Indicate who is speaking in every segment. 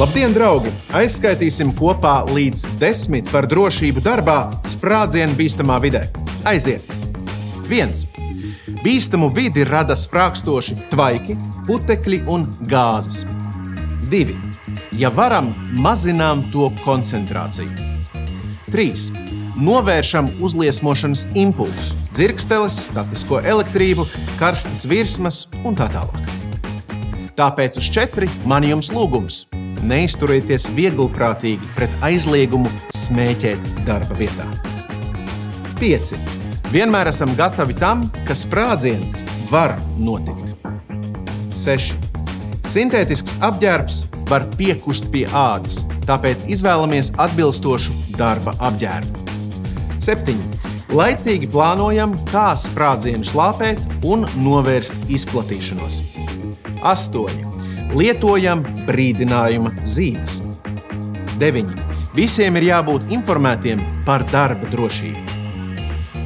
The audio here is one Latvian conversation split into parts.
Speaker 1: Labdien, draugi! Aizskaitīsim kopā līdz 10 par drošību darbā sprādzienu bīstamā vidē. Aiziet! 1. Bīstamu vidi rada sprākstoši tvaiki, putekļi un gāzes. 2. Ja varam, mazinām to koncentrāciju. 3. Novēršam uzliesmošanas impulsu, dzirksteles, statisko elektrību, karstas virsmas un tā tālāk. Tāpēc uz 4 man jums lūgums. Neizturieties vieglprātīgi pret aizliegumu smēķēt darba vietā. 5. Vienmēr esam gatavi tam, ka sprādziens var notikt. 6. Sintētisks apģērbs var piekust pie ādas, tāpēc izvēlamies atbilstošu darba apģērbu. 7. Laicīgi plānojam, kā sprādzienu slāpēt un novērst izplatīšanos. 8. Lietojam brīdinājuma zīmes. 9. Visiem ir jābūt informētiem par darba drošību.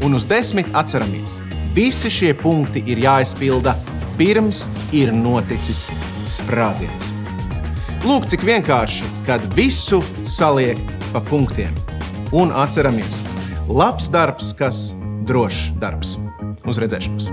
Speaker 1: Un uz 10 atceramies, visi šie punkti ir jāizpilda pirms ir noticis sprādziens. Lūk, cik vienkārši, kad visu saliek pa punktiem. Un atceramies, labs darbs, kas drošs darbs. Uz redzēšanos!